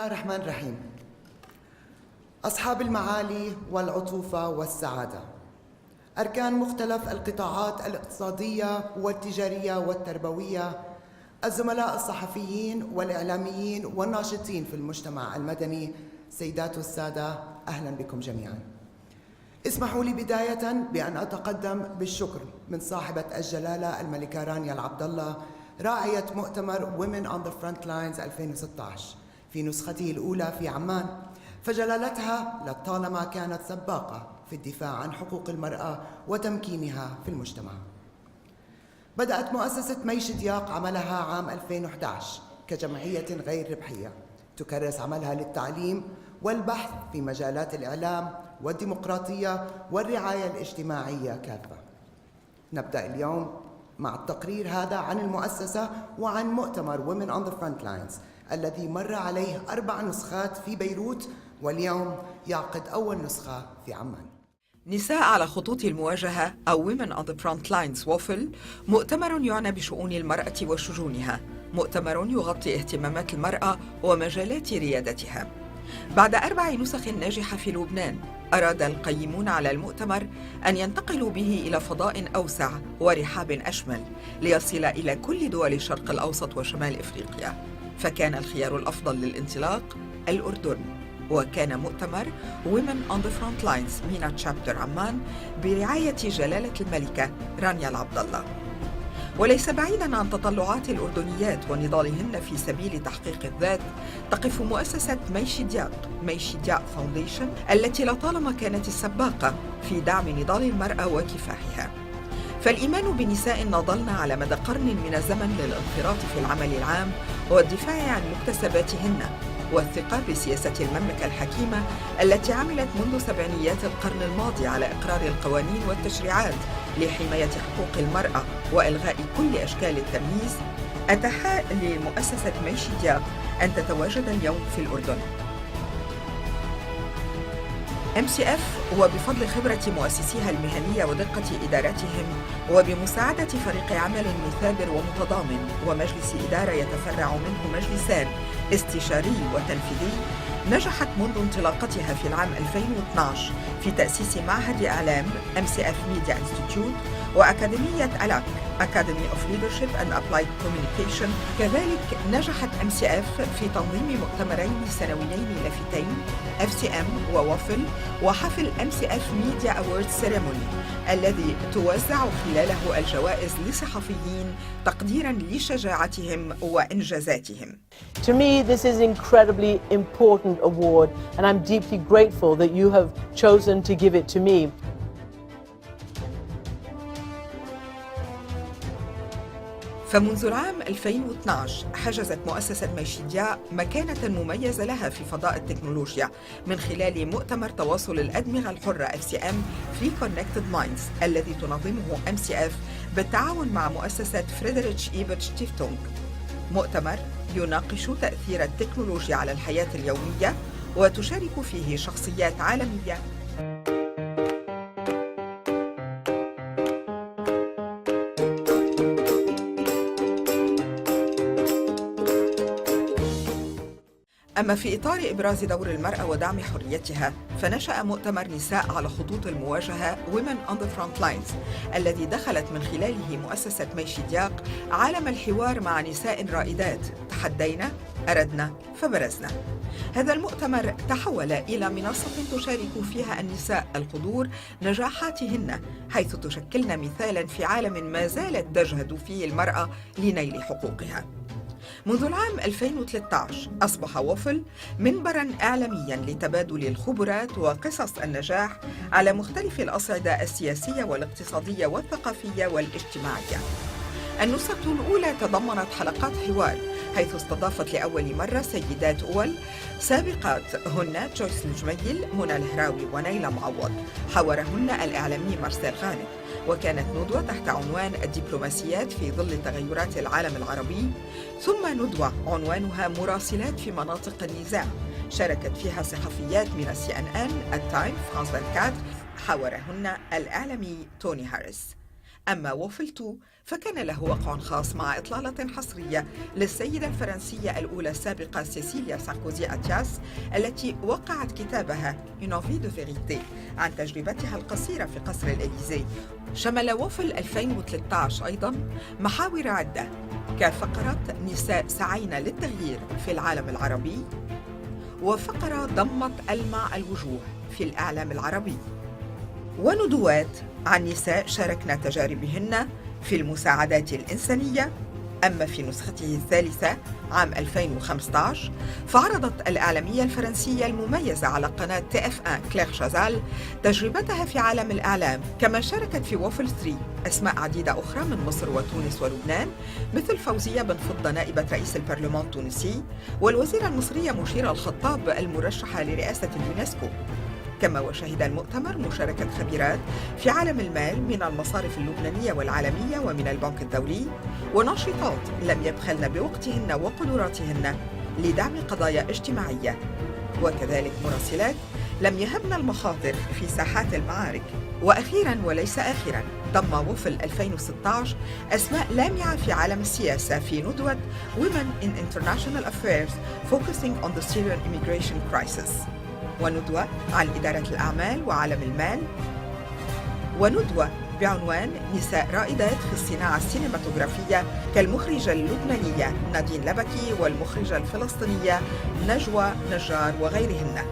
الله الرحمن الرحيم. أصحاب المعالي والعطوفة والسعادة، أركان مختلف القطاعات الاقتصادية والتجارية والتربوية، الزملاء الصحفيين والإعلاميين والناشطين في المجتمع المدني، سيدات والسادة، أهلا بكم جميعا. اسمحوا لي بداية بأن أتقدم بالشكر من صاحبة الجلالة الملكة رانيا العبد الله، راعية مؤتمر Women on the Front Lines 2016 في نسخته الأولى في عمان، فجلالتها لطالما كانت سباقة في الدفاع عن حقوق المرأة وتمكينها في المجتمع. بدأت مؤسسة مي شدياق عملها عام 2011 كجمعية غير ربحية تكرس عملها للتعليم والبحث في مجالات الإعلام والديمقراطية والرعاية الاجتماعية كافة. نبدأ اليوم مع التقرير هذا عن المؤسسة وعن مؤتمر Women on the Front Lines الذي مر عليه 4 نسخات في بيروت، واليوم يعقد أول نسخة في عمان. نساء على خطوط المواجهة أو Women on the Front Lines WOFL مؤتمر يعنى بشؤون المرأة وشجونها، مؤتمر يغطي اهتمامات المرأة ومجالات ريادتها. بعد 4 نسخ ناجحة في لبنان، أراد القيمون على المؤتمر أن ينتقلوا به إلى فضاء أوسع ورحاب أشمل ليصل إلى كل دول الشرق الأوسط وشمال إفريقيا، فكان الخيار الأفضل للانطلاق الأردن، وكان مؤتمر Women on the Front Lines مينا تشابتر عمان برعاية جلالة الملكة رانيا العبد الله. وليس بعيداً عن تطلعات الأردنيات ونضالهن في سبيل تحقيق الذات، تقف مؤسسة مي شدياق فاونديشن التي لطالما كانت السباقة في دعم نضال المرأة وكفاحها. فالإيمان بنساء نضلن على مدى قرن من الزمن للانخراط في العمل العام والدفاع عن مكتسباتهن، والثقة بسياسة المملكة الحكيمة التي عملت منذ سبعينيات القرن الماضي على إقرار القوانين والتشريعات لحماية حقوق المرأة وإلغاء كل أشكال التمييز، أتاح لمؤسسة مي شدياق أن تتواجد اليوم في الأردن. MCF وبفضل خبرة مؤسسيها المهنية ودقة إدارتهم وبمساعدة فريق عمل مثابر ومتضامن ومجلس إدارة يتفرع منه مجلسان استشاري وتنفيذي، نجحت منذ انطلاقتها في العام 2012 في تأسيس معهد إعلام MCF Media Institute وأكاديمية ألاك Academy of Leadership and Applied Communication. كذلك نجحت MCF في تنظيم مؤتمرين سنويين لافتين FCM ووفل وحفل MCF Media Awards Ceremony الذي توزع خلاله الجوائز لصحفيين تقديراً لشجاعتهم وإنجازاتهم. To me, this is an incredibly important award, and I'm deeply grateful that you have chosen to give it to me. فمنذ العام 2012 حجزت مؤسسة مي شدياق مكانة مميزة لها في فضاء التكنولوجيا من خلال مؤتمر تواصل الأدمغة الحرة FCM في Connected Minds الذي تنظمه MCF بالتعاون مع مؤسسة فريدريتش إيبرت شتيفتونغ. مؤتمر يناقش تأثير التكنولوجيا على الحياة اليومية وتشارك فيه شخصيات عالمية. أما في إطار إبراز دور المرأة ودعم حريتها، فنشأ مؤتمر نساء على خطوط المواجهة Women on the Front Lines الذي دخلت من خلاله مؤسسة مي شدياق عالم الحوار مع نساء رائدات تحدينا، أردنا، فبرزنا. هذا المؤتمر تحول إلى منصة تشارك فيها النساء الحضور نجاحاتهن، حيث تشكلن مثالاً في عالم ما زالت تجهد فيه المرأة لنيل حقوقها. منذ العام 2013 أصبح ووفل منبراً إعلامياً لتبادل الخبرات وقصص النجاح على مختلف الأصعدة السياسية والاقتصادية والثقافية والاجتماعية. النسخة الأولى تضمنت حلقات حوار، حيث استضافت لأول مرة سيدات أول سابقات هن جويس الجميل، منى الهراوي ونيلة معوض، حاورهن الإعلامي مارسيل غانم، وكانت ندوة تحت عنوان الدبلوماسيات في ظل تغيرات العالم العربي، ثم ندوة عنوانها مراسلات في مناطق النزاع، شاركت فيها صحفيات من CNN، التايم، فرانس 24، حاورهن الإعلامي توني هاريس. أما ووفل 2 فكان له وقع خاص مع إطلالة حصرية للسيدة الفرنسية الأولى السابقة سيسيليا ساركوزي أتياس التي وقعت كتابها Une envie de vérité عن تجربتها القصيرة في قصر الإليزي. شمل ووفل 2013 أيضاً محاور عدة كفقرة نساء سعينا للتغيير في العالم العربي، وفقرة ضمت ألمع الوجوه في الإعلام العربي، وندوات عن نساء شاركنا تجاربهن في المساعدات الإنسانية. أما في نسخته الثالثة عام 2015 فعرضت الإعلامية الفرنسية المميزة على قناة TF1 كلير شازال تجربتها في عالم الإعلام، كما شاركت في ووفل 3 أسماء عديدة أخرى من مصر وتونس ولبنان، مثل فوزية بن فضة نائبة رئيس البرلمان التونسي، والوزيرة المصرية مشيرة الخطاب المرشحة لرئاسة اليونسكو. كما وشهد المؤتمر مشاركة خبيرات في عالم المال من المصارف اللبنانية والعالمية ومن البنك الدولي، وناشطات لم يبخلن بوقتهن وقدراتهن لدعم قضايا اجتماعية، وكذلك مراسلات لم يهبن المخاطر في ساحات المعارك. وأخيراً وليس آخراً ضم ووفل 2016 أسماء لامعة في عالم السياسة في ندوة Women in International Affairs Focusing on the Syrian Immigration Crisis، وندوة عن إدارة الأعمال وعالم المال، وندوة بعنوان نساء رائدات في الصناعة السينماتوغرافية كالمخرجة اللبنانية نادين لبكي والمخرجة الفلسطينية نجوى نجار وغيرهن.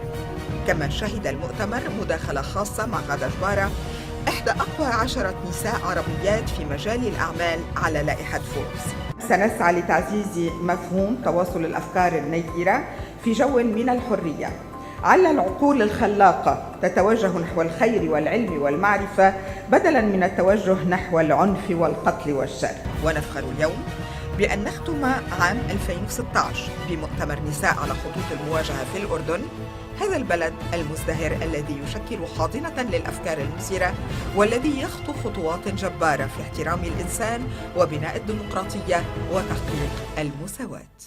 كما شهد المؤتمر مداخلة خاصة مع غادة جبارة إحدى أقوى 10 نساء عربيات في مجال الأعمال على لائحة فوربس. سنسعى لتعزيز مفهوم تواصل الأفكار النيرة في جو من الحرية، على العقول الخلاقة تتوجه نحو الخير والعلم والمعرفة بدلاً من التوجه نحو العنف والقتل والشر. ونفخر اليوم بأن نختم عام 2016 بمؤتمر نساء على خطوط المواجهة في الأردن، هذا البلد المزدهر الذي يشكل حاضنة للأفكار المثيرة والذي يخطو خطوات جبارة في احترام الإنسان وبناء الديمقراطية وتحقيق المساواة.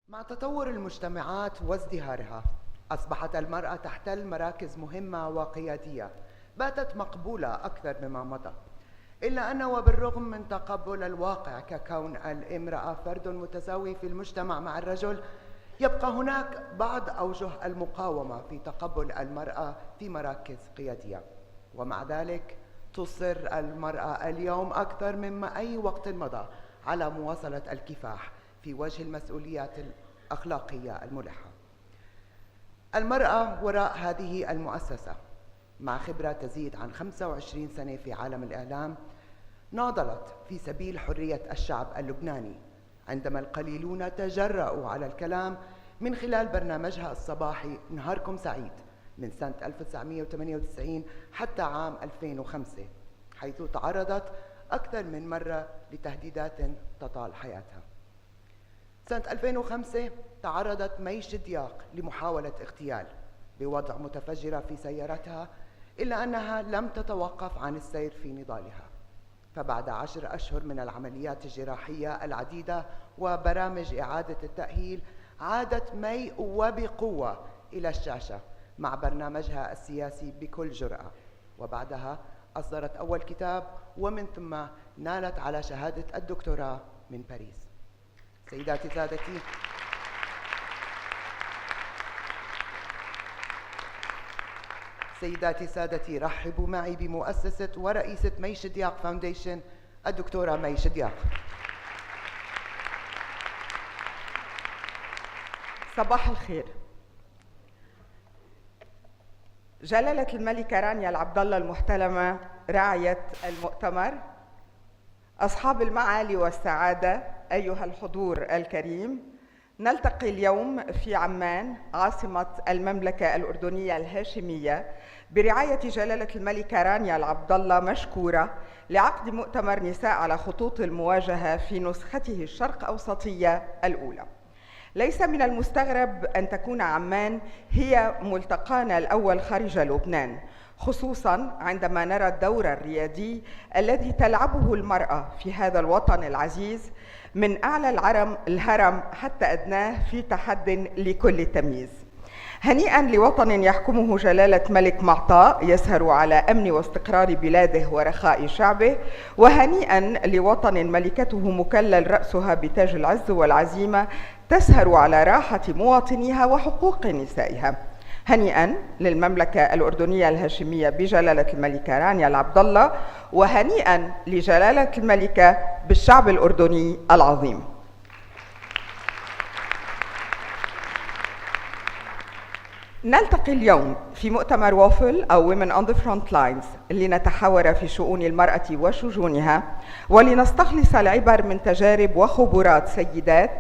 مع تطور المجتمعات وازدهارها أصبحت المرأة تحتل مراكز مهمة وقيادية باتت مقبولة أكثر مما مضى، إلا أن وبالرغم من تقبل الواقع ككون الامرأة فرد متساوي في المجتمع مع الرجل، يبقى هناك بعض أوجه المقاومة في تقبل المرأة في مراكز قيادية. ومع ذلك تصر المرأة اليوم أكثر مما أي وقت مضى على مواصلة الكفاح في وجه المسؤوليات الأخلاقية الملحة. المرأة وراء هذه المؤسسة مع خبرة تزيد عن 25 سنة في عالم الإعلام ناضلت في سبيل حرية الشعب اللبناني، عندما القليلون تجرأوا على الكلام من خلال برنامجها الصباحي نهاركم سعيد من سنة 1998 حتى عام 2005، حيث تعرضت أكثر من مرة لتهديدات تطال حياتها. سنة 2005 تعرضت مي شدياق لمحاولة اغتيال بوضع متفجرة في سيارتها، إلا أنها لم تتوقف عن السير في نضالها. فبعد 10 أشهر من العمليات الجراحية العديدة وبرامج إعادة التأهيل، عادت مي وبقوة إلى الشاشة مع برنامجها السياسي بكل جرأة، وبعدها أصدرت أول كتاب، ومن ثم نالت على شهادة الدكتوراه من باريس. سيداتي سادتي، سيداتي سادتي، رحبوا معي بمؤسسة ورئيسة مي شدياق فاونديشن الدكتورة مي شدياق. صباح الخير. جلالة الملكة رانيا العبدالله المحترمة راعية المؤتمر، أصحاب المعالي والسعادة، أيها الحضور الكريم، نلتقي اليوم في عمان عاصمة المملكة الأردنية الهاشمية برعاية جلالة الملكة رانيا العبدالله مشكورة لعقد مؤتمر نساء على خطوط المواجهة في نسخته الشرق أوسطية الأولى. ليس من المستغرب أن تكون عمان هي ملتقانا الأول خارج لبنان، خصوصاً عندما نرى الدور الريادي الذي تلعبه المرأة في هذا الوطن العزيز من أعلى الهرم حتى أدناه في تحد لكل تمييز. هنيئا لوطن يحكمه جلالة ملك معطاء يسهر على أمن واستقرار بلاده ورخاء شعبه، وهنيئا لوطن ملكته مكلل رأسها بتاج العز والعزيمة تسهر على راحة مواطنيها وحقوق نسائها. هنيئا للمملكة الأردنية الهاشمية بجلالة الملكة رانيا العبد الله، وهنيئا لجلالة الملكة بالشعب الأردني العظيم. نلتقي اليوم في مؤتمر ووفل أو Women on the Front Lines لنتحاور في شؤون المرأة وشجونها، ولنستخلص العبر من تجارب وخبرات سيدات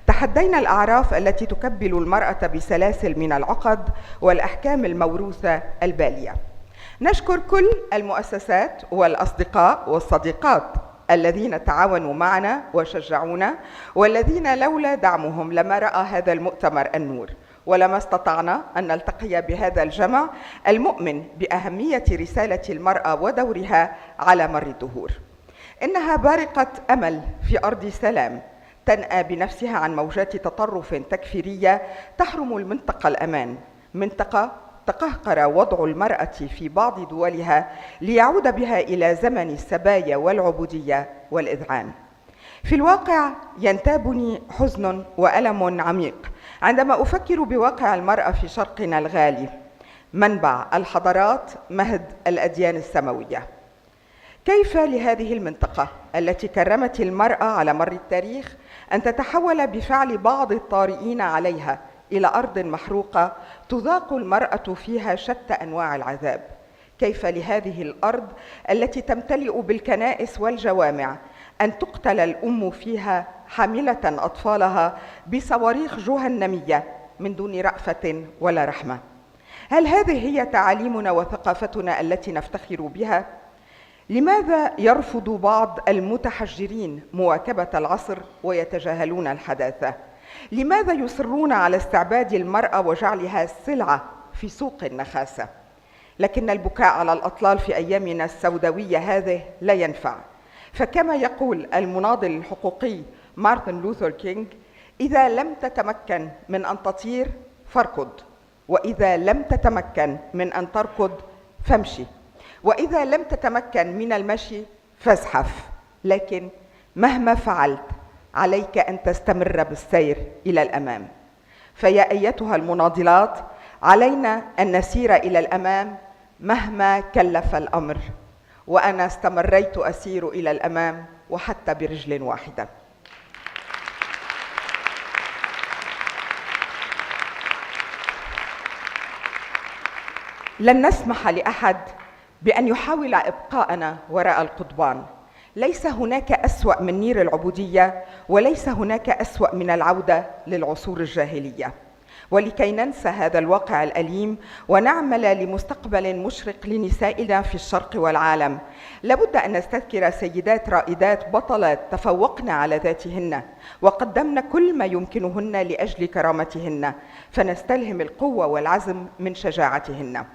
تحدين الأعراف التي تكبل المرأة بسلاسل من العقد والأحكام الموروثة البالية. نشكر كل المؤسسات والأصدقاء والصديقات الذين تعاونوا معنا وشجعونا، والذين لولا دعمهم لما رأى هذا المؤتمر النور، ولما استطعنا أن نلتقي بهذا الجمع المؤمن بأهمية رسالة المرأة ودورها على مر الدهور. إنها بارقة أمل في أرض سلام تنأى بنفسها عن موجات تطرف تكفيرية تحرم المنطقة الأمان، منطقة تقهقر وضع المرأة في بعض دولها ليعود بها إلى زمن السبايا والعبودية والإذعان. في الواقع ينتابني حزن وألم عميق عندما أفكر بواقع المرأة في شرقنا الغالي، منبع الحضارات، مهد الأديان السماوية. كيف لهذه المنطقة التي كرمت المرأة على مر التاريخ أن تتحول بفعل بعض الطارئين عليها إلى أرض محروقة تذاق المرأة فيها شتى أنواع العذاب؟ كيف لهذه الأرض التي تمتلئ بالكنائس والجوامع أن تقتل الأم فيها حاملة أطفالها بصواريخ جهنمية من دون رأفة ولا رحمة؟ هل هذه هي تعاليمنا وثقافتنا التي نفتخر بها؟ لماذا يرفض بعض المتحجرين مواكبة العصر ويتجاهلون الحداثة؟ لماذا يصرون على استعباد المرأة وجعلها سلعة في سوق النخاسة؟ لكن البكاء على الأطلال في أيامنا السوداوية هذه لا ينفع، فكما يقول المناضل الحقوقي مارتن لوثر كينغ: إذا لم تتمكن من أن تطير فاركض، وإذا لم تتمكن من أن تركض فامشي، وإذا لم تتمكن من المشي فازحف، لكن مهما فعلت عليك أن تستمر بالسير إلى الأمام. فيا أيتها المناضلات، علينا أن نسير إلى الأمام مهما كلف الأمر، وأنا استمريت أسير إلى الأمام وحتى برجل واحدة. لن نسمح لأحد بأن يحاول إبقاءنا وراء القضبان. ليس هناك أسوأ من نير العبودية، وليس هناك أسوأ من العودة للعصور الجاهلية. ولكي ننسى هذا الواقع الأليم ونعمل لمستقبل مشرق لنسائنا في الشرق والعالم، لابد أن نستذكر سيدات رائدات بطلات تفوقن على ذاتهن وقدمن كل ما يمكنهن لأجل كرامتهن، فنستلهم القوة والعزم من شجاعتهن.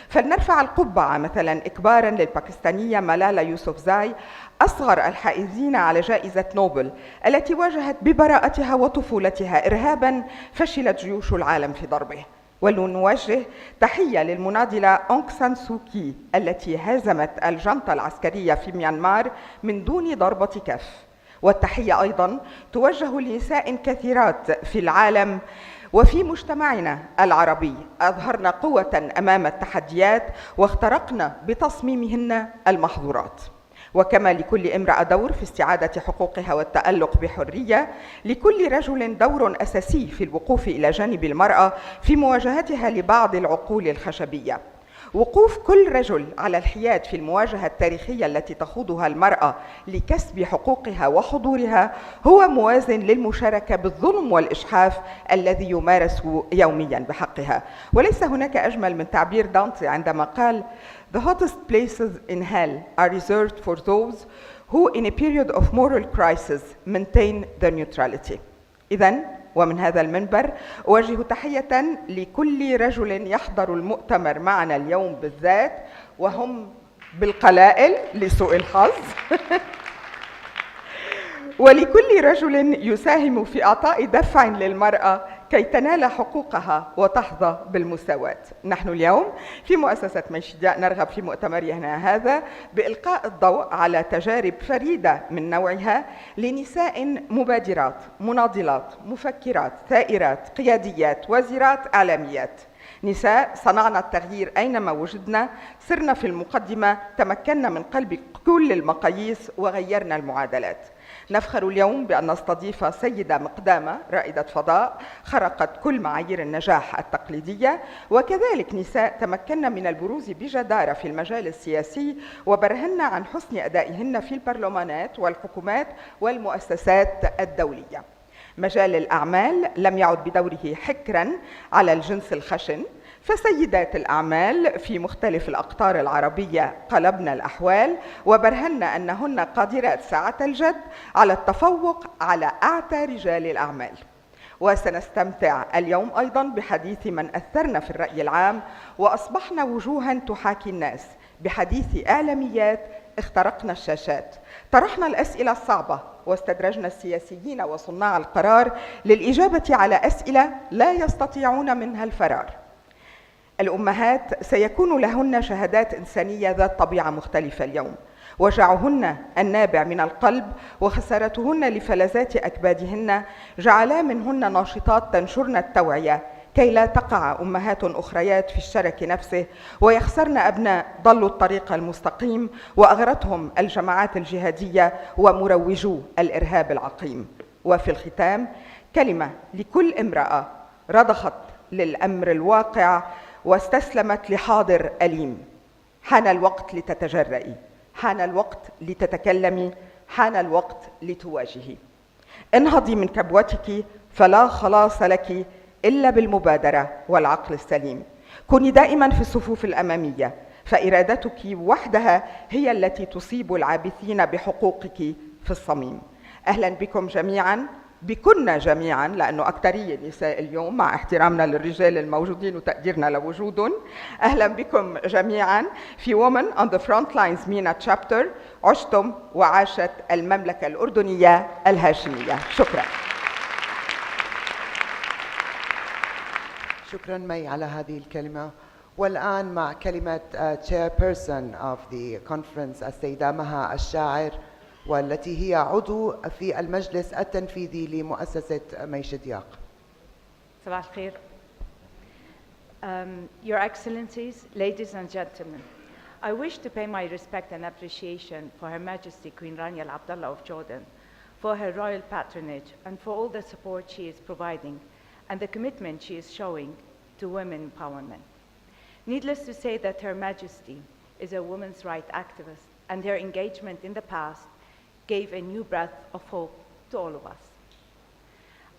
فلنرفع القبعة مثلا إكبارا للباكستانية مالالا يوسفزاي، أصغر الحائزين على جائزة نوبل، التي واجهت ببراءتها وطفولتها إرهابا فشلت جيوش العالم في ضربه. ولنوجه تحية للمناضلة أونغ سان سوكي التي هزمت الجنطة العسكرية في ميانمار من دون ضربة كف. والتحية أيضا توجه لنساء كثيرات في العالم وفي مجتمعنا العربي أظهرن قوة أمام التحديات واخترقن بتصميمهن المحظورات. وكما لكل امرأة دور في استعادة حقوقها والتألق بحرية، لكل رجل دور أساسي في الوقوف إلى جانب المرأة في مواجهتها لبعض العقول الخشبية. وقوف كل رجل على الحياد في المواجهة التاريخية التي تخوضها المرأة لكسب حقوقها وحضورها هو موازن للمشاركة بالظلم والإجحاف الذي يمارس يوميا بحقها. وليس هناك أجمل من تعبير دانتي عندما قال: The hottest places in hell are reserved for those who in a period of moral crisis maintain their neutrality. إذن ومن هذا المنبر أوجه تحية لكل رجل يحضر المؤتمر معنا اليوم بالذات، وهم بالقلائل لسوء الحظ ولكل رجل يساهم في إعطاء دفع للمرأة كي تنال حقوقها وتحظى بالمساواة. نحن اليوم في مؤسسة شيدياc نرغب في مؤتمرنا هذا بإلقاء الضوء على تجارب فريدة من نوعها لنساء مبادرات، مناضلات، مفكرات، ثائرات، قياديات، وزيرات، إعلاميات. نساء صنعنا التغيير أينما وجدنا، صرنا في المقدمة، تمكنا من قلب كل المقاييس وغيرنا المعادلات. نفخر اليوم بأن نستضيف سيدة مقدامة رائدة فضاء خرقت كل معايير النجاح التقليدية، وكذلك نساء تمكنا من البروز بجدارة في المجال السياسي وبرهنا عن حسن أدائهن في البرلمانات والحكومات والمؤسسات الدولية. مجال الأعمال لم يعد بدوره حكراً على الجنس الخشن، فسيدات الأعمال في مختلف الأقطار العربية قلبن الأحوال وبرهن أنهن قادرات ساعة الجد على التفوق على أعتى رجال الأعمال. وسنستمتع اليوم أيضاً بحديث من أثرن في الرأي العام وأصبحن وجوهاً تحاكي الناس، بحديث إعلاميات اخترقنا الشاشات، طرحنا الأسئلة الصعبة واستدرجنا السياسيين وصناع القرار للإجابة على أسئلة لا يستطيعون منها الفرار. الأمهات سيكون لهن شهادات إنسانية ذات طبيعة مختلفة اليوم، وجعهن النابع من القلب وخسارتهن لفلذات أكبادهن جعلا منهن ناشطات تنشرن التوعية كي لا تقع أمهات أخريات في الشرك نفسه ويخسرن أبناء ضلوا الطريق المستقيم وأغرتهم الجماعات الجهادية ومروجو الإرهاب العقيم. وفي الختام كلمة لكل امرأة رضخت للأمر الواقع واستسلمت لحاضر أليم: حان الوقت لتتجرئي، حان الوقت لتتكلمي، حان الوقت لتواجهي. انهضي من كبوتك فلا خلاص لك إلا بالمبادرة والعقل السليم. كوني دائما في الصفوف الأمامية، فإرادتك وحدها هي التي تصيب العابثين بحقوقك في الصميم. أهلا بكم جميعا، بكنا جميعا، لأنه أكثرية نساء اليوم مع احترامنا للرجال الموجودين وتقديرنا لوجودهم. أهلا بكم جميعا في Women on the Front Lines مينا Chapter. عشتم وعاشت المملكة الأردنية الهاشمية. شكرا. شكرا مي على هذه الكلمة. والآن مع كلمة Chairperson of the Conference السيدة مها الشاعر، والتي هي عضو في المجلس التنفيذي لمؤسسة شيدياc. صباح الخير. Your Excellencies, ladies and gentlemen, I wish to pay my respect and appreciation for Her Majesty Queen Rania Al Abdullah of Jordan, for her royal patronage and for all the support she is providing and the commitment she is showing to women empowerment. Needless to say that Her Majesty is a women's rights activist, and her engagement in the past gave a new breath of hope to all of us.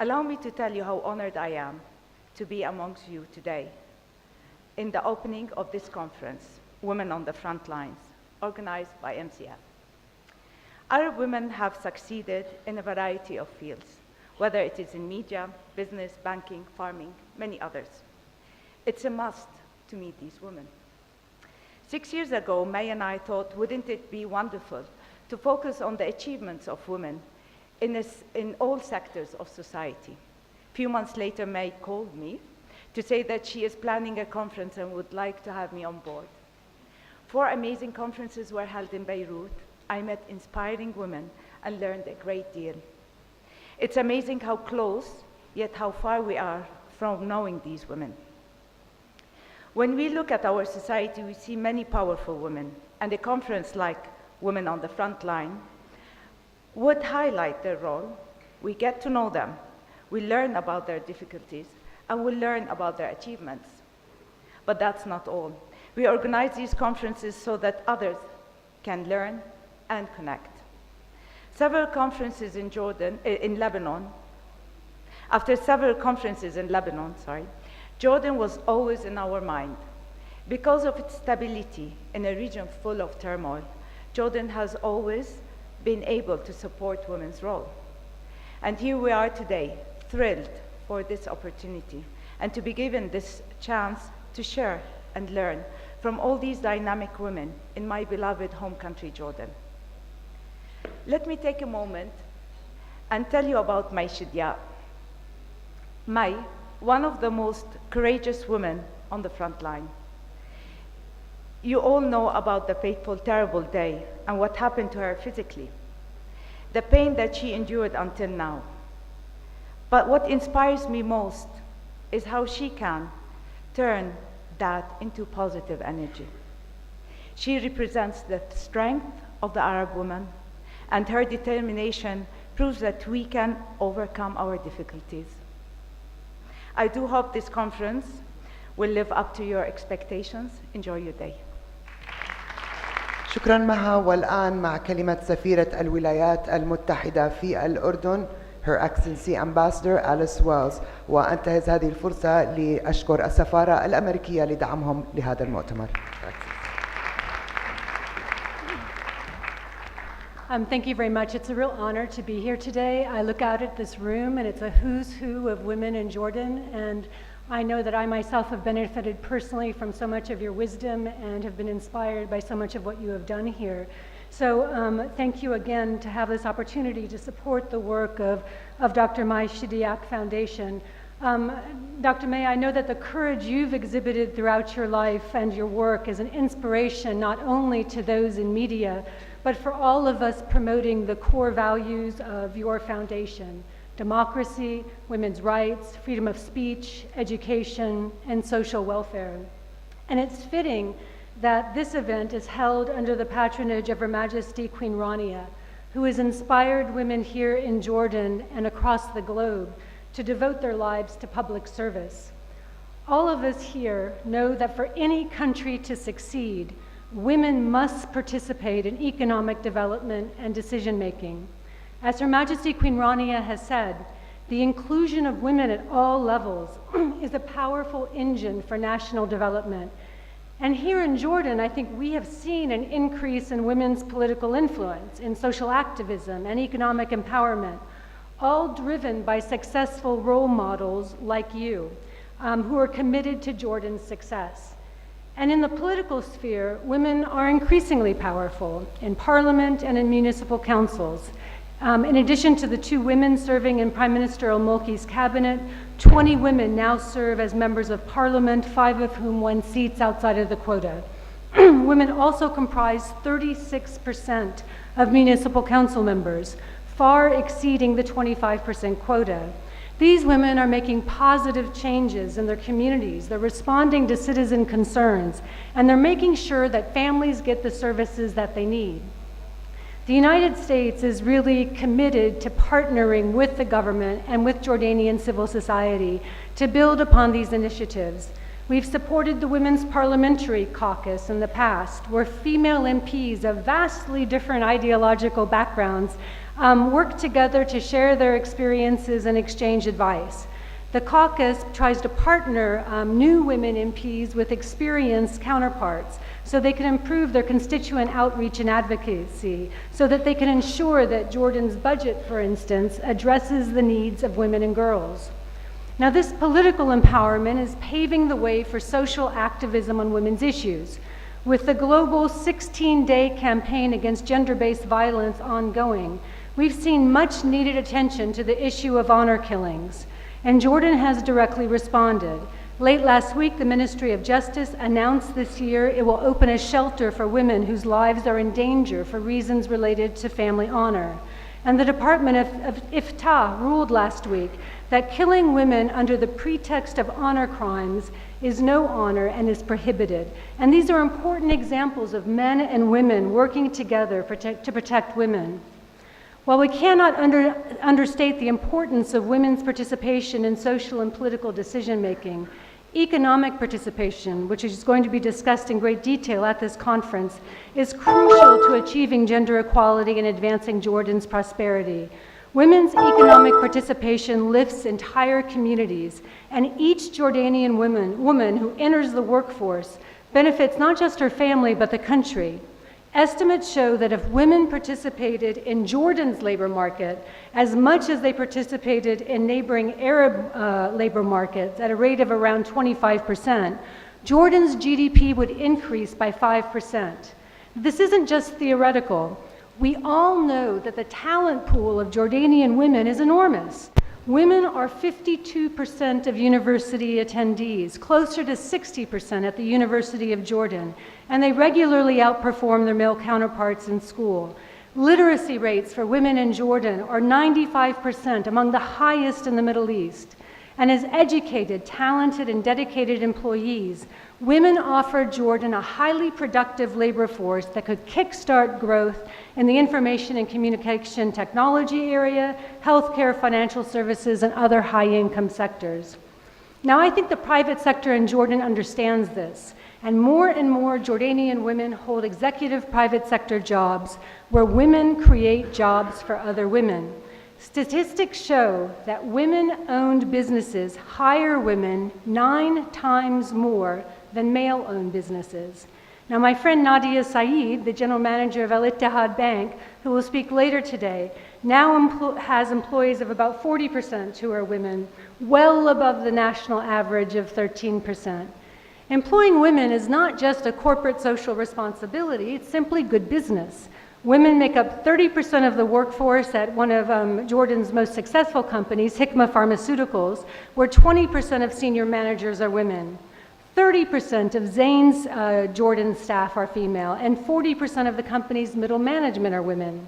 Allow me to tell you how honored I am to be amongst you today in the opening of this conference, Women on the Front Lines, organized by MCF. Arab women have succeeded in a variety of fields, whether it is in media, business, banking, farming, many others. It's a must to meet these women. 6 years ago, May and I thought, wouldn't it be wonderful to focus on the achievements of women in all sectors of society. A few months later, May called me to say that she is planning a conference and would like to have me on board. 4 amazing conferences were held in Beirut. I met inspiring women and learned a great deal. It's amazing how close, yet how far we are from knowing these women. When we look at our society, we see many powerful women, and a conference like Women on the Front Line would highlight their role. We get to know them, we learn about their difficulties, and we learn about their achievements. But that's not all. We organize these conferences so that others can learn and connect. Several conferences in Lebanon, after several conferences in Lebanon, Jordan was always in our mind. Because of its stability in a region full of turmoil, Jordan has always been able to support women's role. And here we are today, thrilled for this opportunity and to be given this chance to share and learn from all these dynamic women in my beloved home country, Jordan. Let me take a moment and tell you about Chidiac. May one of the most courageous women on the front line. You all know about the fateful, terrible day and what happened to her physically, the pain that she endured until now. But what inspires me most is how she can turn that into positive energy. She represents the strength of the Arab woman, and her determination proves that we can overcome our difficulties. I do hope this conference will live up to your expectations. Enjoy your day. شكراً مها. والآن مع كلمة سفيرة الولايات المتحدة في الأردن Her Excellency Ambassador Alice Wells. وأنتهز هذه الفرصة لأشكر السفارة الأمريكية لدعمهم لهذا المؤتمر. Thank you very much. It's a real honor to be here today. I look out at this room and it's a who's who of women in Jordan, and I know that I myself have benefited personally from so much of your wisdom and have been inspired by so much of what you have done here. So thank you again to have this opportunity to support the work of Dr. Mai Chidiac Foundation. Dr. May, I know that the courage you've exhibited throughout your life and your work is an inspiration not only to those in media, but for all of us promoting the core values of your foundation: democracy, women's rights, freedom of speech, education, and social welfare. And it's fitting that this event is held under the patronage of Her Majesty Queen Rania, who has inspired women here in Jordan and across the globe to devote their lives to public service. All of us here know that for any country to succeed, women must participate in economic development and decision-making. As Her Majesty Queen Rania has said, the inclusion of women at all levels is a powerful engine for national development. And here in Jordan, I think we have seen an increase in women's political influence, in social activism and economic empowerment, all driven by successful role models like you, who are committed to Jordan's success. And in the political sphere, women are increasingly powerful in parliament and in municipal councils. In addition to the 2 women serving in Prime Minister al-Mulki's cabinet, 20 women now serve as members of parliament, 5 of whom won seats outside of the quota. Women also comprise 36% of municipal council members, far exceeding the 25% quota. These women are making positive changes in their communities. They're responding to citizen concerns, and they're making sure that families get the services that they need. The United States is really committed to partnering with the government and with Jordanian civil society to build upon these initiatives. We've supported the Women's Parliamentary Caucus in the past, where female MPs of vastly different ideological backgrounds work together to share their experiences and exchange advice. The caucus tries to partner new women MPs with experienced counterparts so they can improve their constituent outreach and advocacy, so that they can ensure that Jordan's budget, for instance, addresses the needs of women and girls. Now, this political empowerment is paving the way for social activism on women's issues. With the global 16-day campaign against gender-based violence ongoing, we've seen much needed attention to the issue of honor killings, and Jordan has directly responded. Late last week, the Ministry of Justice announced this year it will open a shelter for women whose lives are in danger for reasons related to family honor. And the Department of Iftah ruled last week that killing women under the pretext of honor crimes is no honor and is prohibited. And these are important examples of men and women working together to protect women. While we cannot understate the importance of women's participation in social and political decision-making, economic participation, which is going to be discussed in great detail at this conference, is crucial to achieving gender equality and advancing Jordan's prosperity. Women's economic participation lifts entire communities, and each Jordanian woman who enters the workforce benefits not just her family, but the country. Estimates show that if women participated in Jordan's labor market as much as they participated in neighboring Arab labor markets at a rate of around 25%, Jordan's GDP would increase by 5%. This isn't just theoretical. We all know that the talent pool of Jordanian women is enormous. Women are 52% of university attendees, closer to 60% at the University of Jordan, and they regularly outperform their male counterparts in school. Literacy rates for women in Jordan are 95%, among the highest in the Middle East. And as educated, talented, and dedicated employees, women offer Jordan a highly productive labor force that could kickstart growth in the information and communication technology area, healthcare, financial services, and other high-income sectors. Now, I think the private sector in Jordan understands this, and more Jordanian women hold executive private sector jobs where women create jobs for other women. Statistics show that women-owned businesses hire women 9 times more than male-owned businesses. Now, my friend Nadia Saeed, the general manager of Al Ittihad Bank, who will speak later today, now has employees of about 40% who are women, well above the national average of 13%. Employing women is not just a corporate social responsibility, it's simply good business. Women make up 30% of the workforce at one of Jordan's most successful companies, Hikma Pharmaceuticals, where 20% of senior managers are women. 30% of Zane's Jordan staff are female, and 40% of the company's middle management are women.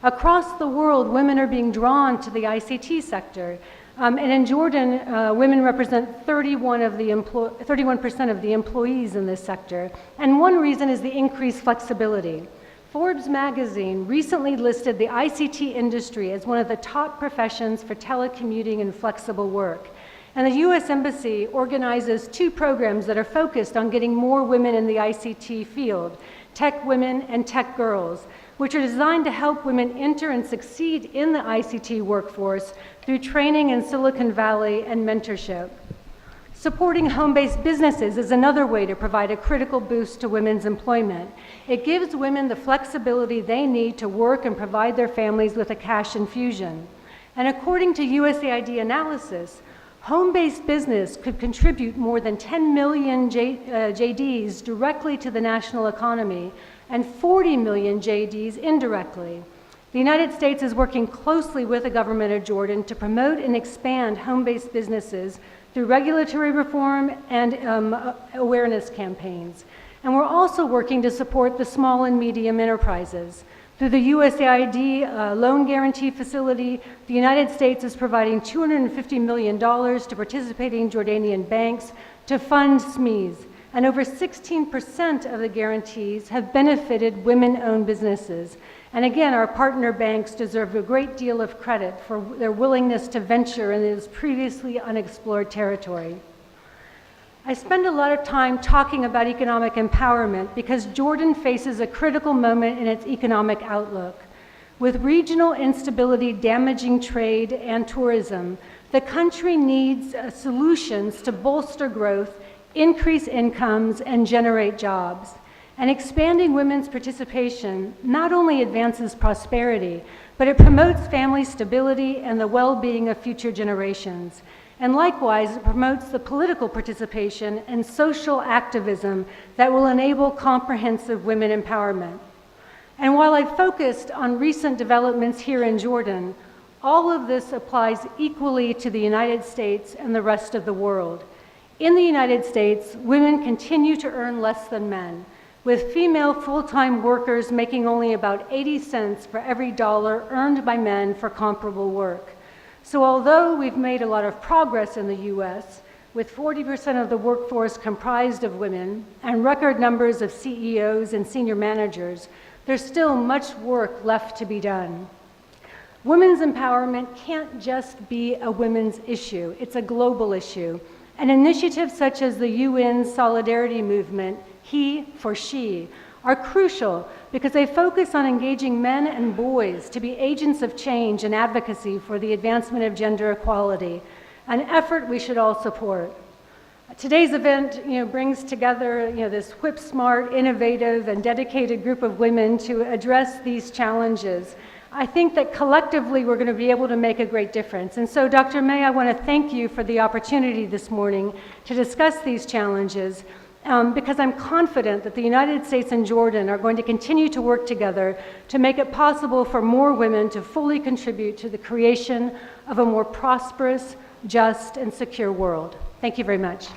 Across the world, women are being drawn to the ICT sector. And in Jordan, women represent 31% of the employees in this sector. And one reason is the increased flexibility. Forbes magazine recently listed the ICT industry as one of the top professions for telecommuting and flexible work. And the U.S. Embassy organizes 2 programs that are focused on getting more women in the ICT field, Tech Women and Tech Girls, which are designed to help women enter and succeed in the ICT workforce through training in Silicon Valley and mentorship. Supporting home-based businesses is another way to provide a critical boost to women's employment. It gives women the flexibility they need to work and provide their families with a cash infusion. And according to USAID analysis, home-based business could contribute more than 10 million JDs directly to the national economy and 40 million JDs indirectly. The United States is working closely with the government of Jordan to promote and expand home-based businesses through regulatory reform and awareness campaigns. And we're also working to support the small and medium enterprises. Through the USAID loan guarantee facility, the United States is providing $250 million to participating Jordanian banks to fund SMEs. And over 16% of the guarantees have benefited women-owned businesses. And again, our partner banks deserve a great deal of credit for their willingness to venture in this previously unexplored territory. I spend a lot of time talking about economic empowerment because Jordan faces a critical moment in its economic outlook. With regional instability damaging trade and tourism, the country needs solutions to bolster growth, increase incomes, and generate jobs. And expanding women's participation not only advances prosperity, but it promotes family stability and the well-being of future generations. And likewise, it promotes the political participation and social activism that will enable comprehensive women empowerment. And while I've focused on recent developments here in Jordan, all of this applies equally to the United States and the rest of the world. In the United States, women continue to earn less than men, with female full-time workers making only about 80 cents for every dollar earned by men for comparable work. So although we've made a lot of progress in the US, with 40% of the workforce comprised of women and record numbers of CEOs and senior managers, there's still much work left to be done. Women's empowerment can't just be a women's issue, it's a global issue. And initiatives such as the UN Solidarity Movement, He for She, are crucial because they focus on engaging men and boys to be agents of change and advocacy for the advancement of gender equality, an effort we should all support. Today's event brings together this whip-smart, innovative, and dedicated group of women to address these challenges. I think that collectively we're going to be able to make a great difference. And so, Dr. May, I want to thank you for the opportunity this morning to discuss these challenges. because I'm confident that the United States and Jordan are going to continue to work together to make it possible for more women to fully contribute to the creation of a more prosperous, just, and secure world. Thank you very much.